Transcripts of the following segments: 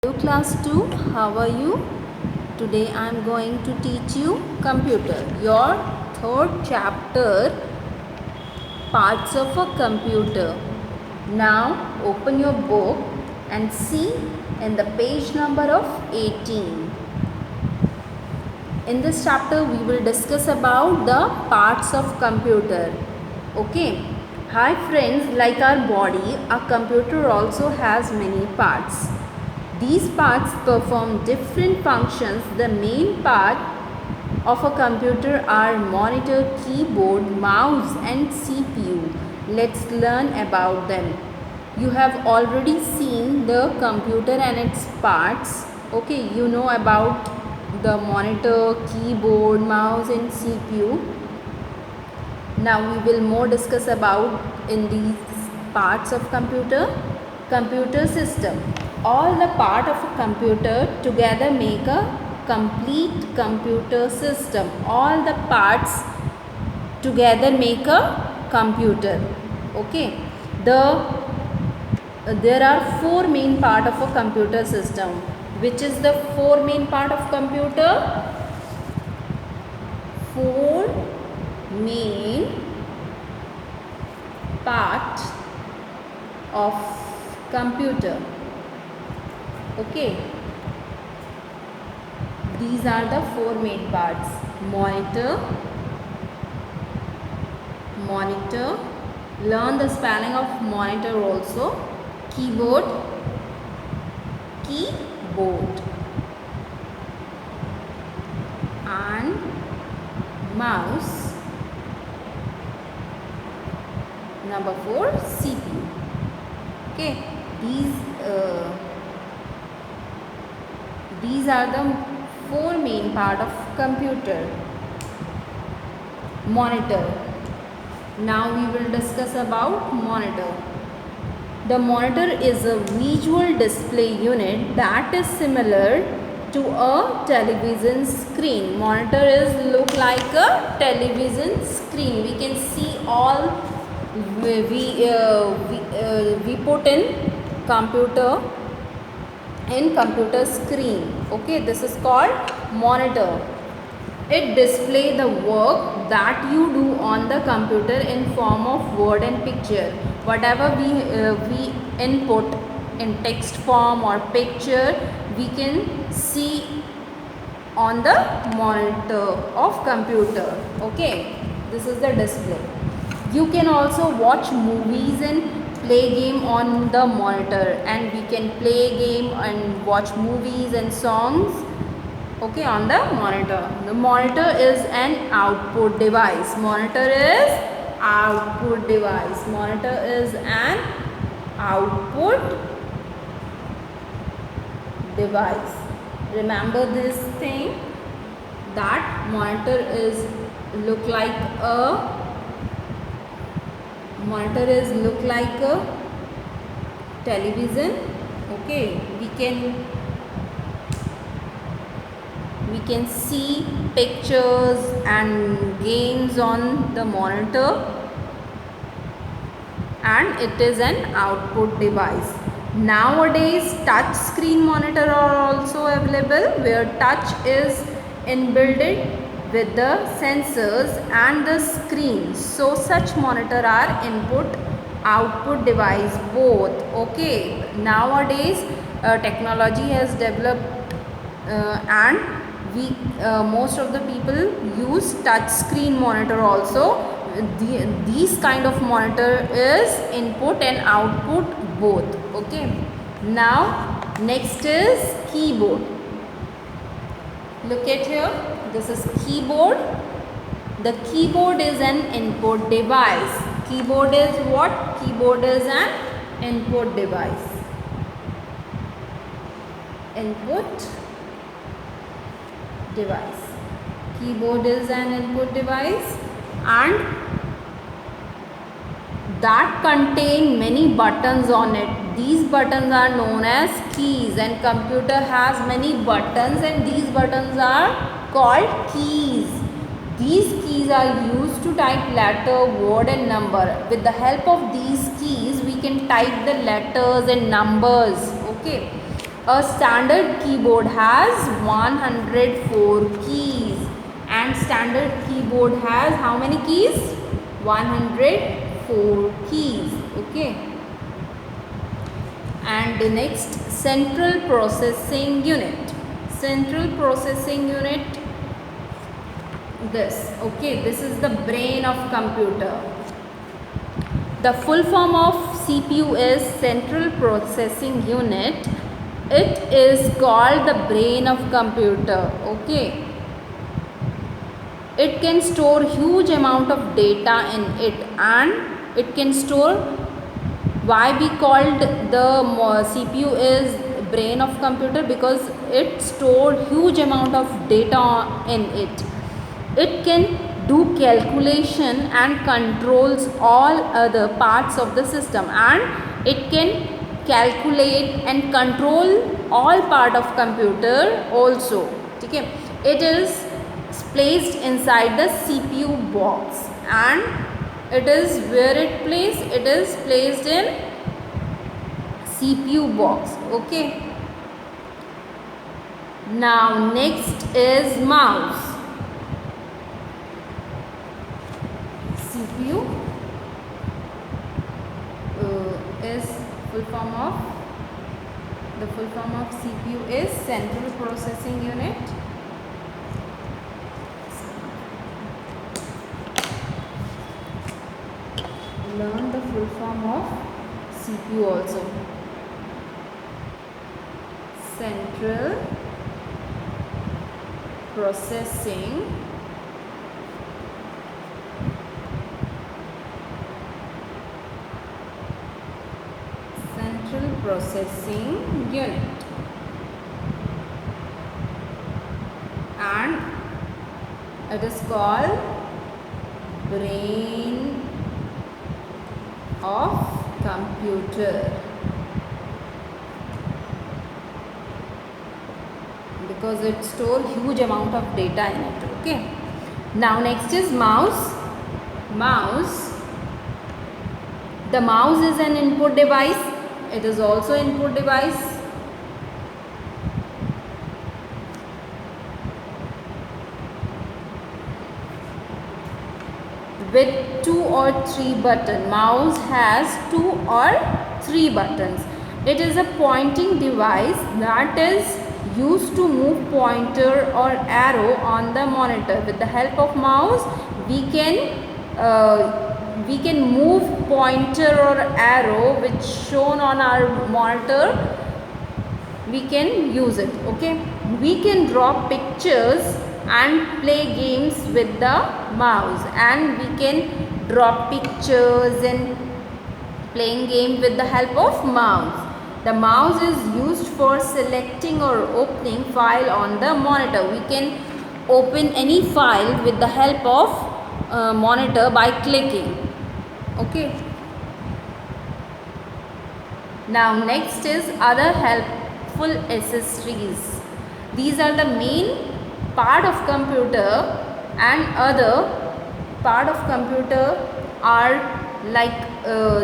Hello class 2, how are you? Today I am going to teach you computer, your third chapter, parts of a computer. Now open your book and see in the page number of 18. In this chapter we will discuss about the parts of computer. Okay. Hi friends, like our body, a computer also has many parts. These parts perform different functions. The main part of a computer are monitor, keyboard, mouse and CPU. Let's learn about them. You have already seen the computer and its parts. Okay, you know about the monitor, keyboard, mouse and CPU. Now we will more discuss about in these parts of computer. Computer system. All the part of a computer together make a complete computer system. All the parts together make a computer. Okay. There are four main part of a computer system. Which is the four main part of computer? Four main part of computer. Okay, these are the four main parts: monitor, learn the spelling of monitor also, keyboard, and mouse. Number 4, CPU. Okay, these are the four main part of computer. Monitor. Now we will discuss about monitor. The monitor is a visual display unit that is similar to a television screen. Monitor is look like a television screen. We can see all we put in computer screen. Okay, this is called monitor. It displays the work that you do on the computer in form of word and picture. Whatever we input in text form or picture, we can see on the monitor of computer. Okay, this is the display. You can also watch movies and play game on the monitor, and we can play game and watch movies and songs, okay, on the monitor. The monitor is an output device. Monitor is output device. Monitor is an output device. Remember this thing, that monitor is look like a television. Okay, we can see pictures and games on the monitor, and it is an output device. Nowadays touch screen monitor are also available, where touch is inbuilt with the sensors and the screen. So such monitor are input output device both. Okay, nowadays technology has developed and we most of the people use touch screen monitor also. These kind of monitor is input and output both. Okay, now next is keyboard. Look at here, this is keyboard. The keyboard is an input device. Keyboard is what? Keyboard is an input device. Input device. Keyboard is an input device, and that contain many buttons on it. These buttons are known as keys, and computer has many buttons, and these buttons are called keys. These keys are used to type letter, word and number. With the help of these keys, we can type the letters and numbers. Okay. A standard keyboard has 104 keys, and standard keyboard has how many keys? 104 keys. Okay. And the next, central processing unit. Central processing unit, this. Okay, this is the brain of computer. The full form of CPU is central processing unit. It is called the brain of computer. Okay. It can store huge amount of data in it, and it can store, why we called the CPU is brain of computer, because it stored huge amount of data in it. It can do calculation and controls all other parts of the system, and it can calculate and control all part of computer also. Okay. It is placed inside the CPU box, and it is where it placed? It is placed in CPU box. Okay. Now next is mouse. CPU is full form of, the full form of CPU is central processing unit. Learn the full form of CPU also. Central processing unit, and it is called brain of computer, because it stores huge amount of data in it. Okay. Now next is mouse. The mouse is an input device. It is also input device. With 2 or 3 buttons. Mouse has 2 or 3 buttons. It is a pointing device that is used to move pointer or arrow on the monitor. With the help of mouse, we can move pointer or arrow which shown on our monitor. We can use it. Okay. We can draw pictures and play games with the mouse, and we can draw pictures and playing game with the help of mouse. The mouse is used for selecting or opening file on the monitor. We can open any file with the help of monitor by clicking. Okay. Now next is other helpful accessories. These are the main part of computer, and other part of computer are like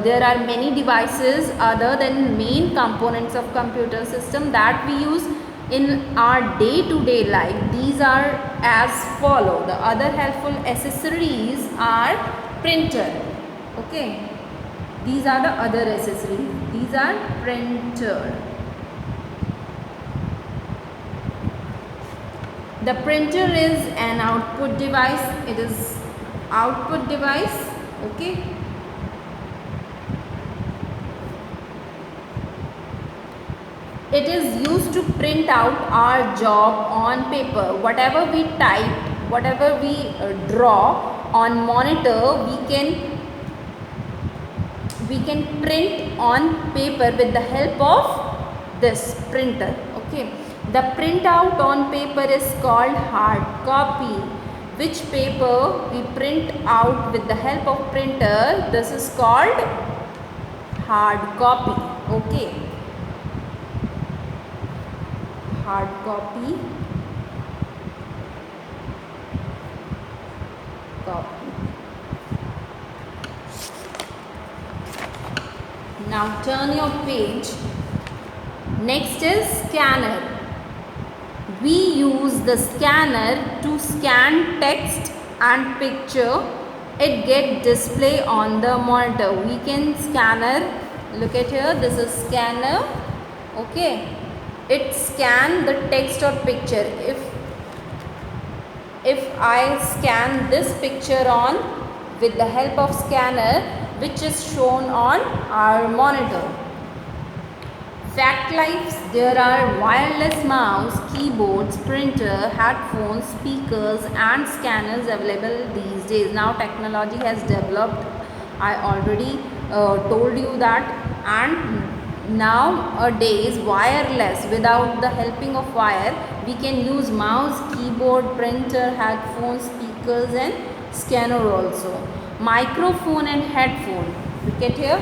there are many devices other than main components of computer system that we use in our day-to-day life. These are as follow. The other helpful accessories are printer. Okay. These are the other accessories. These are printer. The printer is an output device. It is output device. Okay. It is used to print out our job on paper. Whatever we type, whatever we draw on monitor, we can print on paper with the help of this printer. Okay. The printout on paper is called hard copy. Which paper we print out with the help of printer, this is called hard copy. Okay. Hard copy. Now turn your page. Next is scanner. We use the scanner to scan text and picture. It get display on the monitor. We can scanner, look at here, this is scanner. Okay, it scan the text or picture. If I scan this picture on with the help of scanner, which is shown on our monitor. Fact lives, there are wireless mouse, keyboards, printer, headphones, speakers and scanners available these days. Now technology has developed, I already told you that, and nowadays wireless, without the helping of wire, we can use mouse, keyboard, printer, headphones, speakers and scanner also. Microphone and headphone, look at here,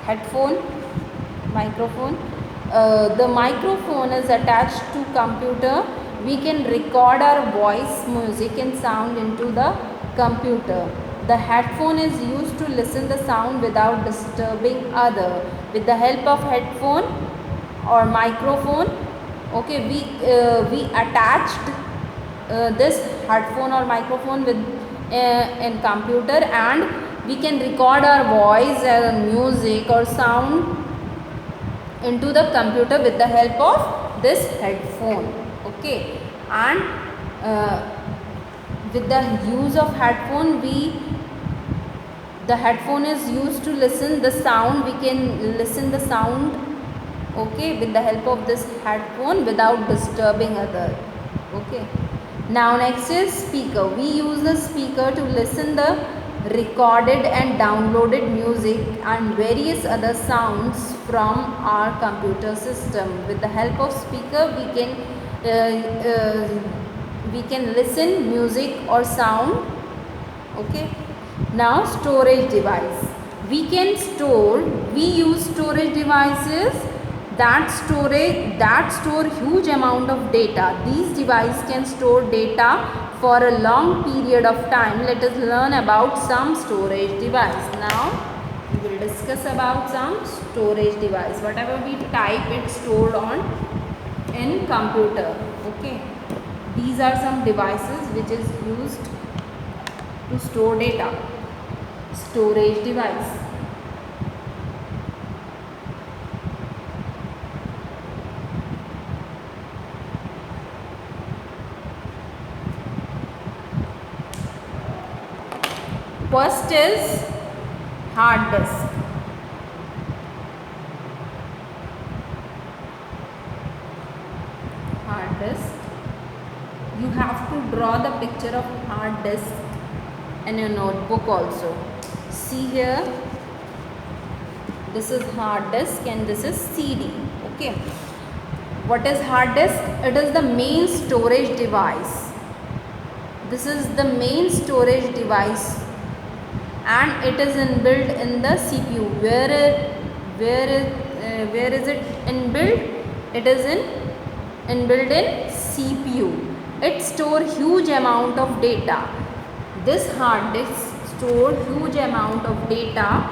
headphone, microphone. The microphone is attached to computer. We can record our voice, music and sound into the computer. The headphone is used to listen the sound without disturbing other. With the help of headphone or microphone, okay, we attached this headphone or microphone with in computer, and we can record our voice, music or sound into the computer with the help of this headphone. Okay, and with the use of headphone, the headphone is used to listen the sound. We can listen the sound, okay, with the help of this headphone without disturbing other. Okay, now next is speaker. We use the speaker to listen the recorded and downloaded music and various other sounds from our computer system. With the help of speaker, we can listen music or sound. Okay, now storage device. We use storage devices that store huge amount of data. These devices can store data for a long period of time. Let us learn about some storage device. Now we will discuss about some storage device. Whatever we type, it's stored on in computer. Okay, these are some devices which is used to store data. Storage device. First is hard disk. Hard disk. You have to draw the picture of hard disk in your notebook also. See here, this is hard disk and this is CD. Okay, what is hard disk? It is the main storage device. This is the main storage device, and it is inbuilt in the CPU. Where is it inbuilt? It is inbuilt in CPU. It stores huge amount of data. This hard disk store huge amount of data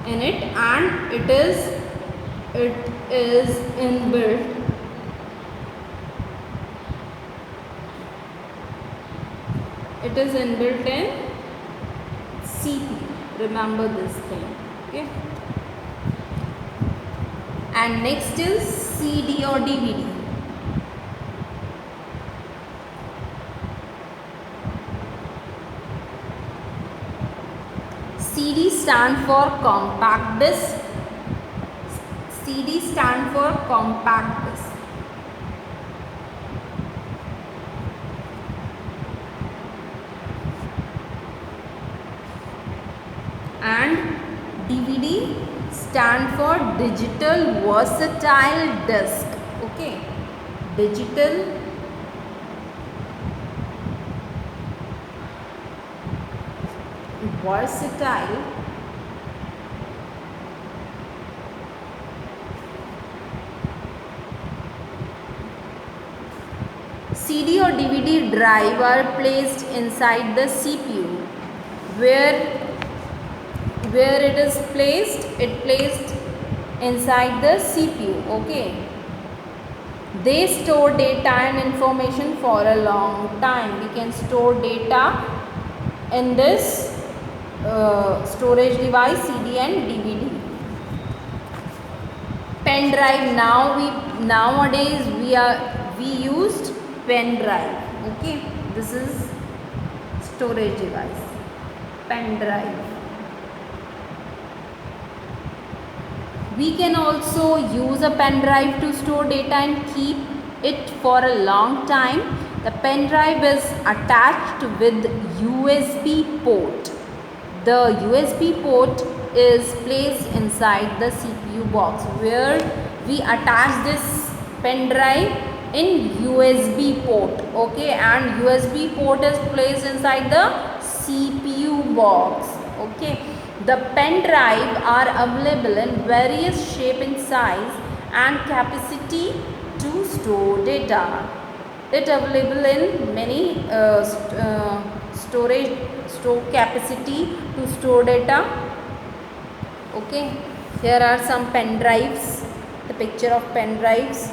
in it, and it is inbuilt. It is inbuilt in CPU. Remember this thing. Okay. And next is CD or DVD. CD stand for compact disc. CD stand for compact disc. And DVD stand for digital versatile disc. Okay, digital versatile CD or DVD drive are placed inside the CPU. Where it is placed? It placed inside the CPU. Okay, They store data and information for a long time. We can store data in this storage device, CD and DVD. Pen drive. Nowadays we used pen drive. Okay, this is storage device, pen drive. We can also use a pen drive to store data and keep it for a long time. The pen drive is attached with USB port. The USB port is placed inside the CPU box, where we attach this pen drive in USB port. Okay, and USB port is placed inside the CPU box. Okay, the pen drive are available in various shape and size and capacity to store data. It available in many store capacity to store data. Okay, here are some pen drives, the picture of pen drives.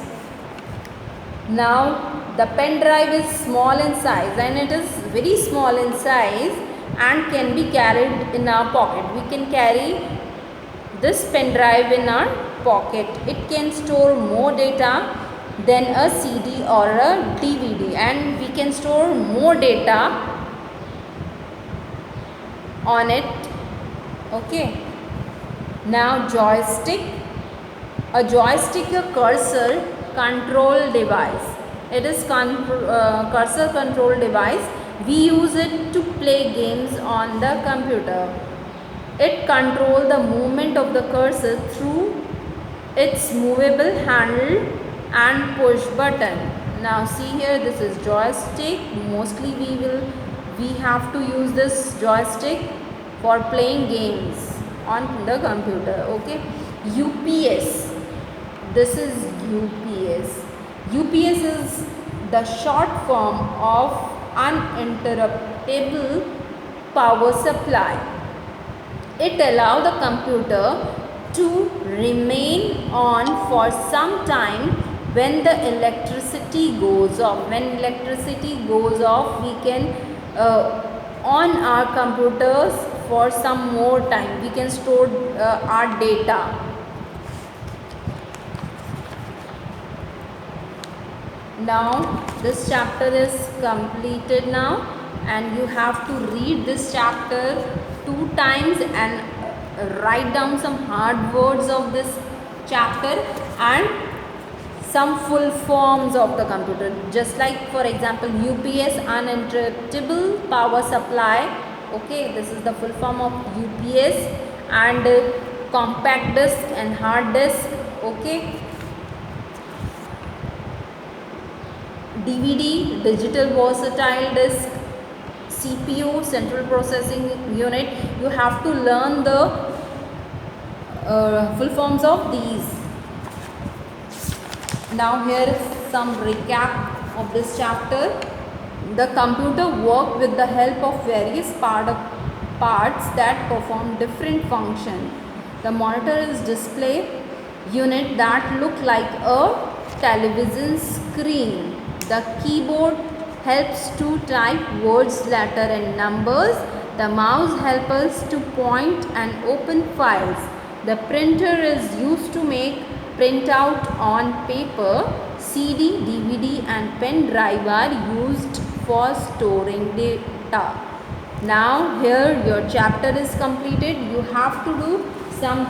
Now the pen drive is small in size, and it is very small in size and can be carried in our pocket. We can carry this pen drive in our pocket. It can store more data than a CD or a DVD, and we can store more data on it. Okay, now joystick. A joystick, a cursor control device. It is cursor control device. We use it to play games on the computer. It controls the movement of the cursor through its movable handle and push button. Now see here, this is joystick. Mostly we have to use this joystick for playing games on the computer. Okay, UPS. This is UPS. UPS is the short form of uninterruptible power supply. It allows the computer to remain on for some time when the electricity goes off. When electricity goes off, we can on our computers for some more time. We can store our data. Now this chapter is completed now, and you have to read this chapter 2 times and write down some hard words of this chapter and some full forms of the computer. Just like, for example, UPS, uninterruptible power supply. Okay, this is the full form of UPS. And compact disk and hard disk. Okay, DVD, digital versatile disk, CPU, central processing unit. You have to learn the full forms of these. Now here is some recap of this chapter. The computer works with the help of various parts that perform different functions. The monitor is display unit that look like a television screen. The keyboard helps to type words, letters and numbers. The mouse helps us to point and open files. The printer is used to make printout on paper. CD, DVD and pen drive are used for storing data. Now here your chapter is completed. You have to do some,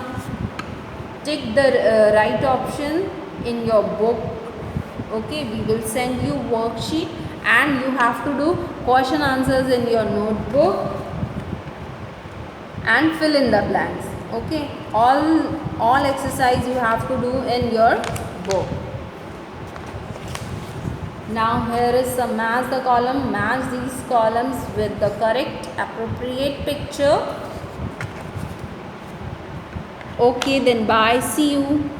tick the right option in your book. Okay, we will send you worksheet and you have to do question answers in your notebook and fill in the blanks. Okay, all exercise you have to do in your book. Now here is some match the column. Match these columns with the correct appropriate picture. Okay, then bye, see you.